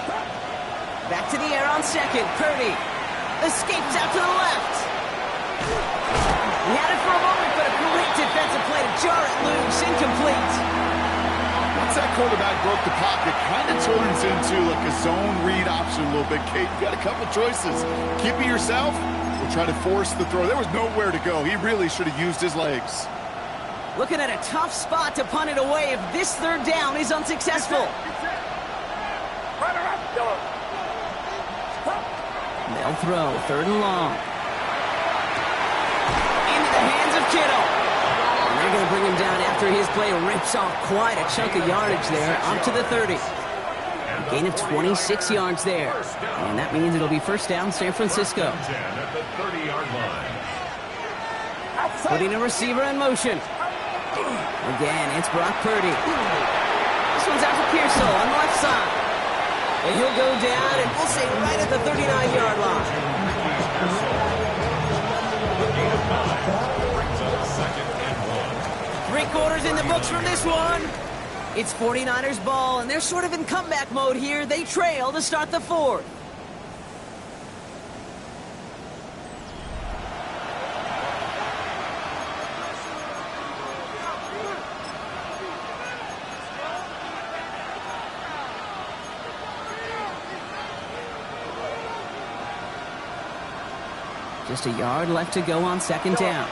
Speaker 1: Back to the air on second. Purdy escapes out to the left. He had it for a moment, but a great defensive play to jar it loose. Incomplete.
Speaker 3: Once that quarterback broke the pocket, kind of turns into like a zone read option a little bit, Kate. You got a couple choices. Keep it yourself or try to force the throw. There was nowhere to go. He really should have used his legs.
Speaker 1: Looking at a tough spot to punt it away if this 3rd down is unsuccessful. They'll throw 3rd and long. Into the hands of Kittle. And they're going to bring him down after his play rips off quite a chunk of yardage there, up to the 30. A gain of 26 yards there. And that means it'll be 1st down San Francisco.
Speaker 2: 10 at the 30-yard line.
Speaker 1: Putting a receiver in motion. Again, it's Brock Purdy. This one's out to Pearsall on the left side. And he'll go down, and we'll say right at the 39-yard line.
Speaker 2: Brings up 2nd and 1.
Speaker 1: 3/4 in the books from this one. It's 49ers ball, and they're sort of in comeback mode here. They trail to start the 4th. Just a yard left to go on 2nd down.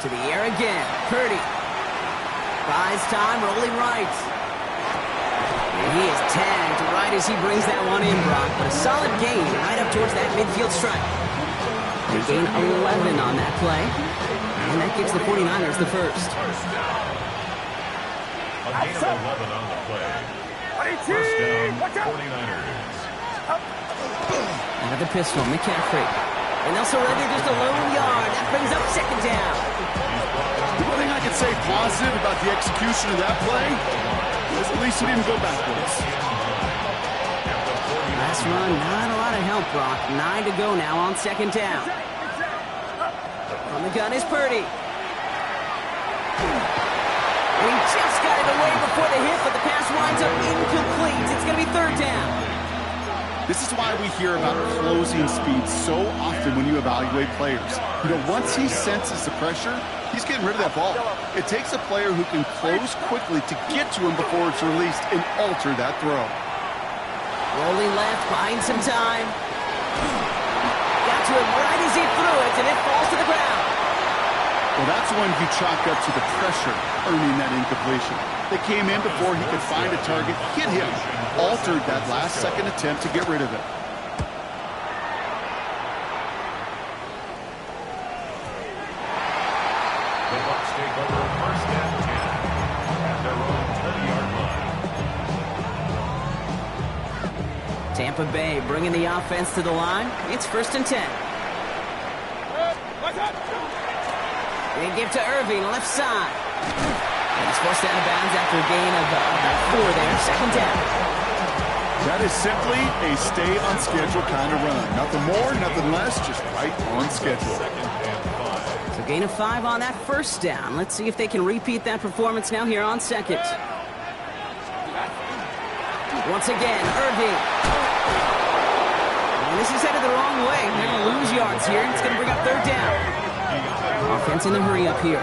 Speaker 1: To the air again. Purdy. Buys time, rolling right. And he is tagged right as he brings that one in, Brock. But a solid gain right up towards that midfield stripe. They gain 11 on that play. And that gives the 49ers the 1st.
Speaker 2: A gain of 11 on the play. 1st down, 49ers.
Speaker 1: Out of the pistol, McCaffrey. And they'll surrender just a lone yard. That brings up 2nd down.
Speaker 3: One thing I can say positive about the execution of that play is at least he didn't go backwards.
Speaker 1: Last run, not a lot of help, Brock. 9 to go now on 2nd down. On the gun is Purdy. He just got it away before the hit, but the pass winds up incomplete. It's going to be third down.
Speaker 3: This is why we hear about closing speed so often when you evaluate players. You know, once he senses the pressure, he's getting rid of that ball. It takes a player who can close quickly to get to him before it's released and alter that throw.
Speaker 1: Rolling left, buying some time. Got to it right as he threw it, and it falls to the ground.
Speaker 3: Well, that's when you chalk up to the pressure earning that incompletion. They came in before he could find a target, hit him, altered that last-second attempt to get rid of it.
Speaker 2: The Bucs take over first and 10 at their own 20-yard line.
Speaker 1: Tampa Bay bringing the offense to the line. It's first and 10. They give to Irving, left side. And he's forced out of bounds after a gain of about 4 there. Second down.
Speaker 3: That is simply a stay-on-schedule kind of run. Nothing more, nothing less, just right on schedule.
Speaker 1: So gain of 5 on that first down. Let's see if they can repeat that performance now here on second. Once again, Irving. And this is headed the wrong way. They're going to lose yards here. It's going to bring up third down. Offense in a hurry up here.
Speaker 2: A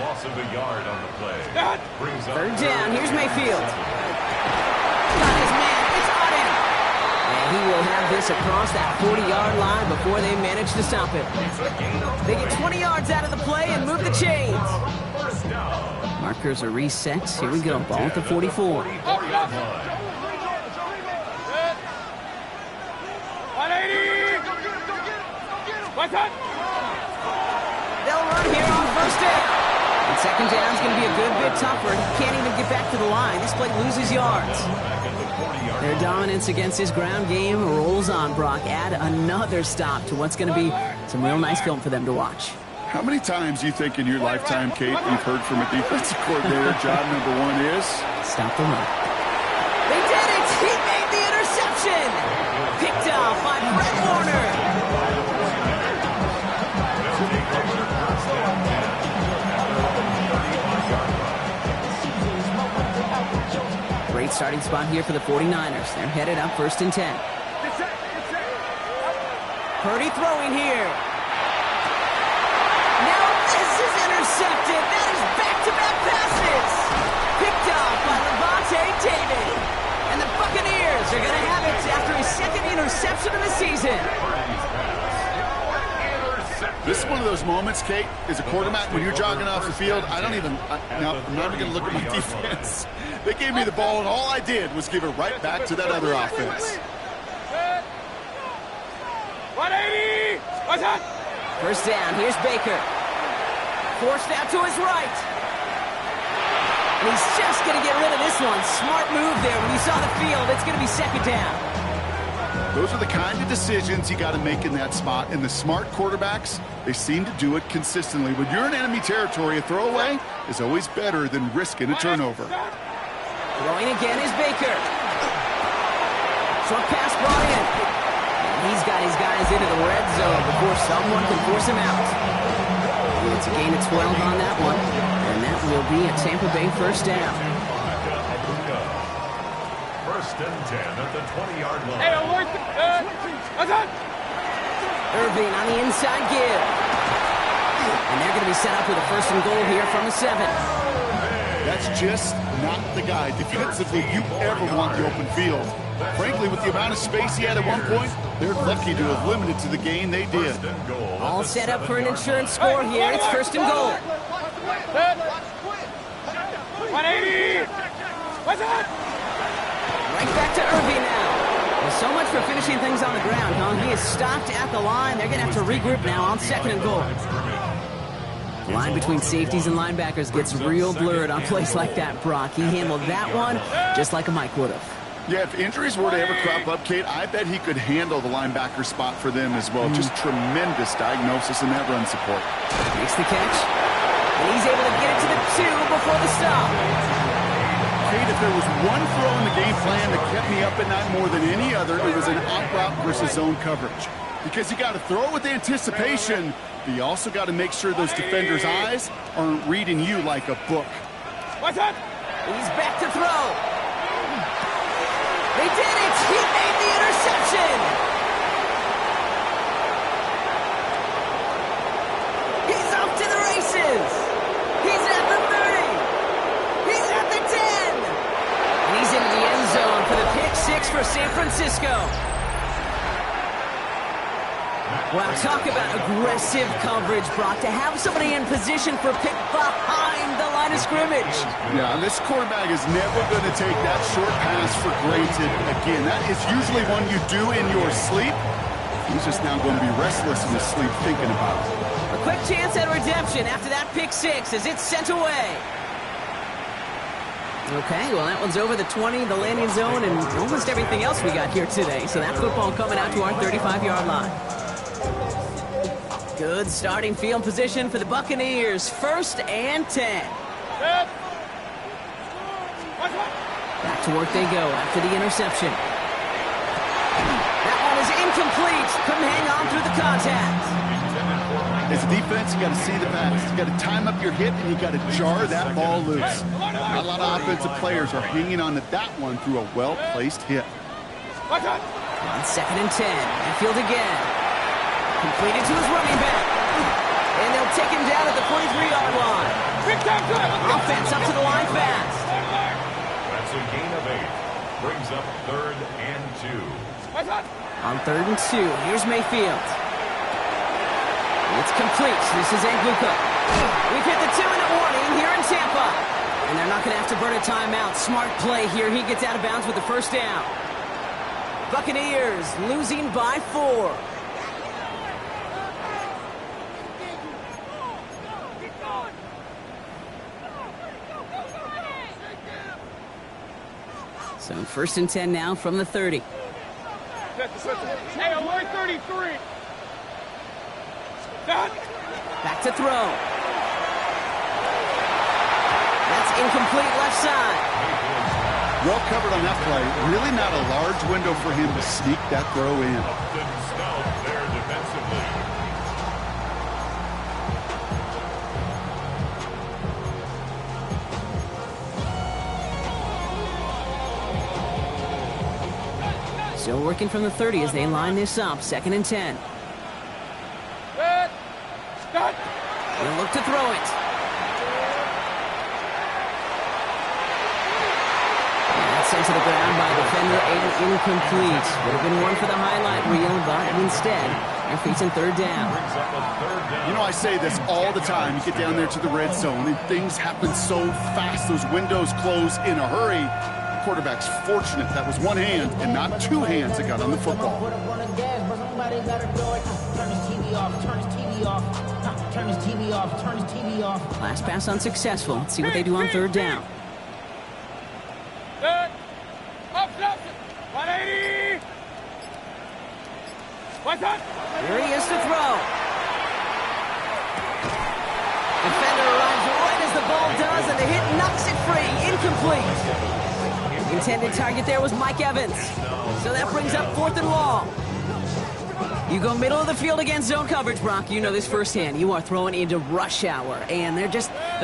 Speaker 2: loss of a yard on the play.
Speaker 1: Third down. Here's Mayfield. Got his man. It's on him. And he will have this across that 40-yard line before they manage to stop it. They get 20 yards out of the play and move the chains. Markers are reset. Here we go. Ball at the 44.
Speaker 4: 180! What's up?
Speaker 1: They'll run here on first down. And second down is going to be a good bit tougher. He can't even get back to the line. This play loses yards. Their dominance against his ground game rolls on, Brock. Add another stop to what's going to be some real nice film for them to watch.
Speaker 3: How many times do you think in your lifetime, Kate, you've heard from a defensive coordinator, job number 1 is?
Speaker 1: Stop the run. They did it! He made the interception! Picked off by Fred Warner. Great starting spot here for the 49ers. They're headed up first and 10. Purdy throwing here. Now this is intercepted. That is back-to-back passes. Picked off by Levante David. And the Buccaneers are going to have it after his second interception of the season.
Speaker 3: This is one of those moments, Kate, as a quarterback, when you're jogging off the field, I'm not even going to look at my defense. They gave me the ball, and all I did was give it right back to that other offense.
Speaker 4: 180! What's up?
Speaker 1: First down, here's Baker. Forced out to his right. And he's just going to get rid of this one. Smart move there. When you saw the field, it's going to be second down.
Speaker 3: Those are the kind of decisions you got to make in that spot. And the smart quarterbacks, they seem to do it consistently. When you're in enemy territory, a throwaway is always better than risking a turnover.
Speaker 1: Throwing again is Baker. Short pass brought in. He's got his guys into the red zone before someone can force him out. And it's a gain of 12 on that one. And that will be a Tampa Bay first down.
Speaker 2: First and 10 at the 20-yard line.
Speaker 4: Hey, what's up?
Speaker 1: Irving on the inside give. And they're going to be set up with a first and goal here from the 7.
Speaker 3: That's just not the guy defensively you ever want the open field. Frankly, with the amount of space he had at one point, they're lucky to have limited to the gain they did.
Speaker 1: All set up for an insurance score here. It's first and goal.
Speaker 4: 180! What's up?
Speaker 1: Right back to Irving now. Well, so much for finishing things on the ground, huh? He is stopped at the line. They're going to have to regroup now on second and goal. The line between safeties and linebackers gets real blurred on plays like that, Brock. He handled that one just like a Mike would have.
Speaker 3: Yeah, if injuries were to ever crop up, Kate, I bet he could handle the linebacker spot for them as well. Just tremendous diagnosis in that run support.
Speaker 1: Makes the catch, and he's able to get it to the 2 before the stop.
Speaker 3: Kate, if there was one throw in the game plan that kept me up at night more than any other, it was an out route versus zone coverage. because you got to throw with anticipation, but you also got to make sure those defenders' eyes aren't reading you like a book.
Speaker 4: What's that?
Speaker 1: He's back to throw. They did it! He made the interception! He's off to the races! He's at the 30! He's at the 10! And he's into the end zone for the pick six for San Francisco. Wow, talk about aggressive coverage, Brock. To have somebody in position for pick behind the line of scrimmage.
Speaker 3: Yeah, and this quarterback is never going to take that short pass for granted again. That is usually one you do in your sleep. He's just now going to be restless in his sleep thinking about it.
Speaker 1: A quick chance at redemption after that pick six as it's sent away. Okay, well, that one's over the 20, the landing zone, and almost everything else we got here today. So that football coming out to our 35-yard line. Good starting field position for the Buccaneers. 1st and 10. Back to work they go after the interception. That one is incomplete. Couldn't hang on through the contact.
Speaker 3: As a defense, you got to see the pass. You got to time up your hip, and you got to jar that ball loose. Not a lot of offensive players are hanging on to that one through a well-placed hit.
Speaker 1: On 2nd and 10. Mayfield again. Completed to his running back. And they'll take him down at the 43-yard line. Offense up to the line fast.
Speaker 2: That's a gain of 8. Brings up 3rd and 2.
Speaker 1: On 3rd and 2, here's Mayfield. It's complete. This is Angluka. We've hit the 2-minute warning here in Tampa. And they're not going to have to burn a timeout. Smart play here. He gets out of bounds with the first down. Buccaneers losing by 4. So 1st and 10 now from the 30.
Speaker 4: Hey, I'm 33.
Speaker 1: Back to throw. That's incomplete left side.
Speaker 3: Well covered on that play. Really not a large window for him to sneak that throw in.
Speaker 2: Upton Stout there defensively.
Speaker 1: Still working from the 30 as they line this up. 2nd and 10. They'll look to throw it. That's sent to the ground by a defender and incomplete. Would have been one for the highlight reel, but instead, they're facing 3rd down.
Speaker 2: Brings up a 3rd down.
Speaker 3: You know, I say this all the time. You get down there to the red zone, and things happen so fast. Those windows close in a hurry. The quarterback's fortunate that was one hand and not two hands that got on the football.
Speaker 1: Last pass unsuccessful. Let's see what they do on 3rd down.
Speaker 4: 180. What's that?
Speaker 1: Here he is to throw. Defender arrives right as the ball does, and the hit knocks it free. Incomplete. Intended target there was Mike Evans. So that brings up 4th and long. You go middle of the field against zone coverage, Brock. You know this firsthand. You are throwing into rush hour, and there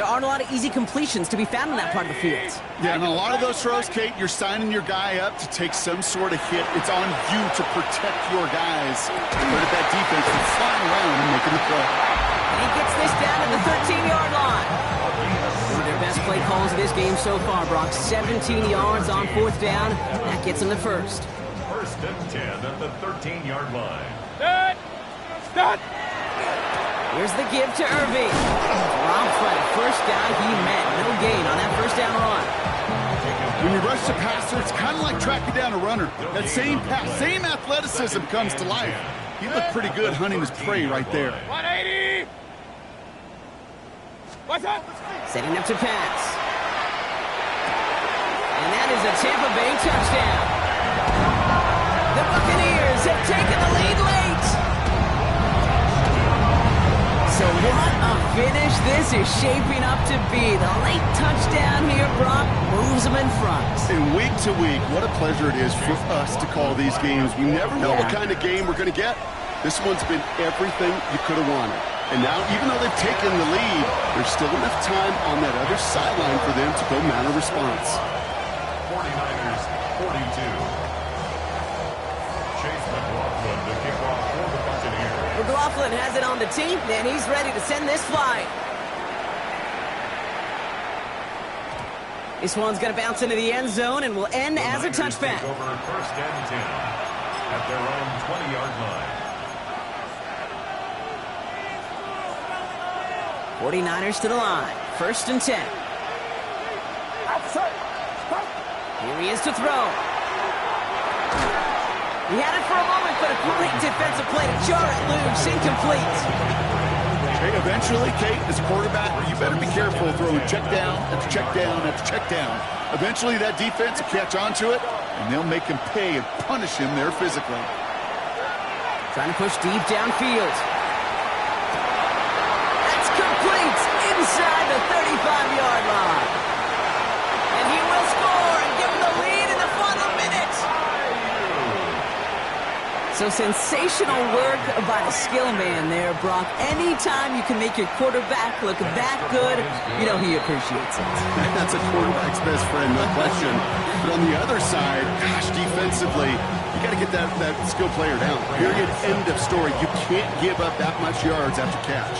Speaker 1: aren't a lot of easy completions to be found in that part of the field.
Speaker 3: Yeah, and a lot of those throws, Kate, you're signing your guy up to take some sort of hit. It's on you to protect your guys. But that defense is flying around and making the play.
Speaker 1: And he gets this down at the 13-yard line. One of their best play calls of this game so far, Brock. 17 yards on 4th down. That gets them the first.
Speaker 2: 1st and 10 at the 13-yard line.
Speaker 1: Here's the give to Irving. Rob Fred, first guy he met. No gain on that 1st down run.
Speaker 3: When you rush the passer, it's kind of like tracking down a runner. That same pass, same athleticism comes to life. He looked pretty good hunting his prey right there.
Speaker 4: 180. What's up?
Speaker 1: Setting up to pass. And that is a Tampa Bay touchdown. The Buccaneers have taken the lead late. So what a finish this is shaping up to be. The late touchdown here, Brock, moves them in front.
Speaker 3: And week to week, what a pleasure it is for us to call these games. We never know what kind of game we're going to get. This one's been everything you could have wanted. And now, even though they've taken the lead, there's still enough time on that other sideline for them to go mount a response.
Speaker 2: 49ers 42. Chase McLaughlin to kick off for the Buccaneers.
Speaker 1: McLaughlin has it on the team, and he's ready to send this flying. This one's going to bounce into the end zone and will end as a touchback.
Speaker 2: Over first and 10 at their own 20-yard line.
Speaker 1: 49ers to the line. First and 10. Here he is to throw. He had it for a moment, but a great defensive play to jar it loose. Incomplete.
Speaker 3: Hey, eventually, Kate, as a quarterback, you better be careful throwing check down after check down after check down. Eventually, that defense will catch on to it, and they'll make him pay and punish him there physically.
Speaker 1: Trying to push deep downfield. That's complete inside the 35-yard line. And he will score and give him the lead in the final minute. So sensational work by the skill man there, Brock. Anytime you can make your quarterback look that good, you know he appreciates it.
Speaker 3: That's a quarterback's best friend, no question. But on the other side, gosh, defensively, you got to get that skill player down. Period, end of story. You can't give up that much yards after catch.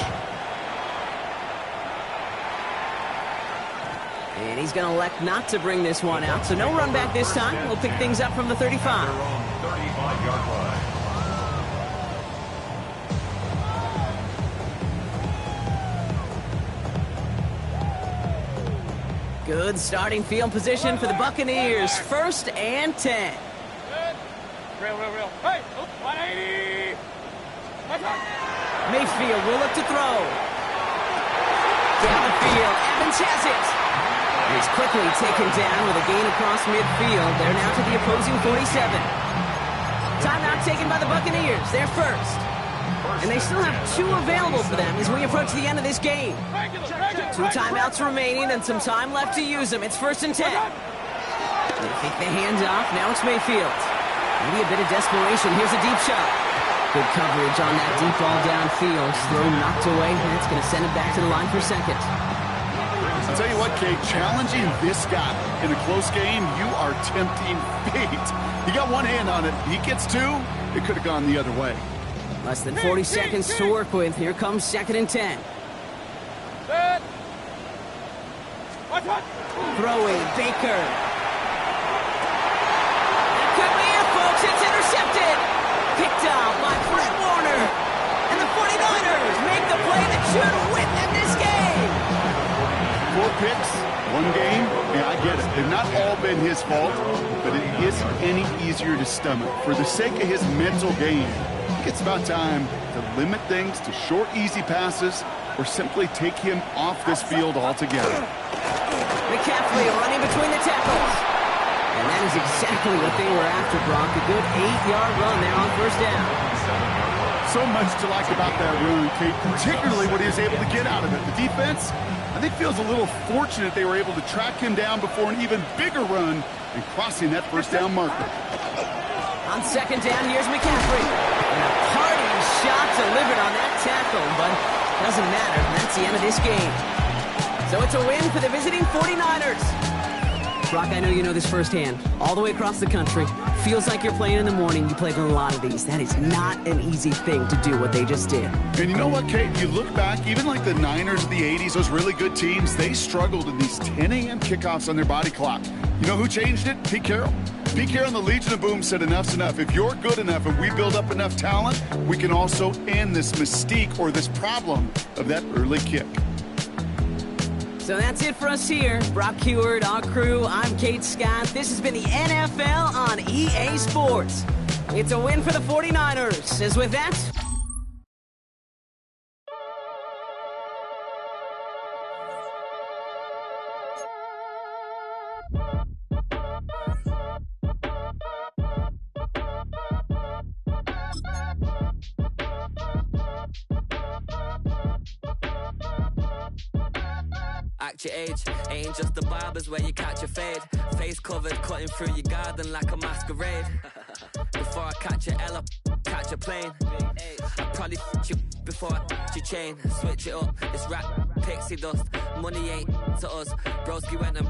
Speaker 1: And he's going to elect not to bring this one out. So no run back this time. We'll pick things up from the 35.
Speaker 2: Their own 35-yard line.
Speaker 1: Good starting field position for the Buccaneers. First and 10.
Speaker 4: Real. Hey, 180.
Speaker 1: Mayfield will look to throw. Down the field, Evans has it. He's quickly taken down with a gain across midfield. They're now to the opposing 47. Timeout taken by the Buccaneers. They're first. And they still have 2 available for them as we approach the end of this game. 2 timeouts remaining and some time left to use them. It's first and 10. They take the hand off. Now it's Mayfield. Maybe a bit of desperation. Here's a deep shot. Good coverage on that deep ball downfield. Throw knocked away. That's going to send it back to the line for second.
Speaker 3: I'll tell you what, Kate, challenging this guy in a close game, you are tempting fate. He got one hand on it. He gets 2. It could have gone the other way.
Speaker 1: Less than 40 seconds to work with. Here comes second and 10.
Speaker 4: Set.
Speaker 1: Throwing, Baker. That could be it, folks. It's intercepted. Picked out by Fred Warner. And the 49ers make the play that should win them this game.
Speaker 3: 4 picks, 1 game. Yeah, I get it. They've not all been his fault, but it isn't any easier to stomach. For the sake of his mental game, I think it's about time to limit things to short, easy passes or simply take him off this field altogether.
Speaker 1: McCaffrey running between the tackles. And that is exactly what they were after, Brock. A good 8-yard run there on first down.
Speaker 3: So much to like about that run, Kate, particularly what he was able to get out of it. The defense, I think, feels a little fortunate they were able to track him down before an even bigger run and crossing that first down marker.
Speaker 1: On second down, here's McCaffrey. And a party shot delivered on that tackle, but doesn't matter. That's the end of this game. So it's a win for the visiting 49ers. Brock, I know you know this firsthand. All the way across the country. Feels like you're playing in the morning. You played in a lot of these. That is not an easy thing to do what they just did.
Speaker 3: And you know what, Kate? You look back, even like the Niners of the 80s, those really good teams, they struggled in these 10 a.m. kickoffs on their body clock. You know who changed it? Pete Carroll. Pete Carroll and the Legion of Boom said enough's enough. If you're good enough and we build up enough talent, we can also end this mystique or this problem of that early kick.
Speaker 1: So that's it for us here. Brock Huard, our crew, I'm Kate Scott. This has been the NFL on EA Sports. It's a win for the 49ers. As with that...
Speaker 5: Act your age, ain't just the barbers where you catch a fade. Face covered, cutting through your garden like a masquerade. Before I catch a L up, catch a plane. I probably you before I your chain. Switch it up, it's rap, pixie dust. Money ain't to us. Broski went and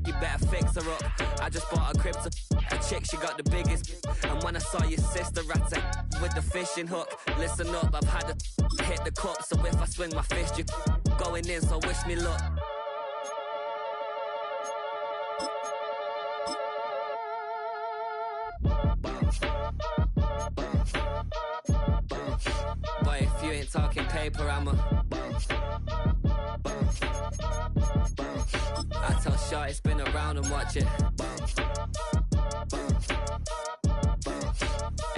Speaker 5: you better fix her up. I just bought a crib to a chick, she got the biggest. And when I saw your sister rat with the fishing hook, listen up, I've had to hit the cup. So if I swing my fist, you going in, so wish me luck. Boy, if you ain't talking paper, I'm a I tell Shorty spin around and watch it.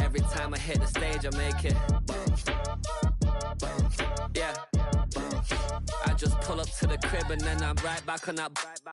Speaker 5: Every time I hit the stage, I make it. Yeah. I just pull up to the crib and then I'm right back on that.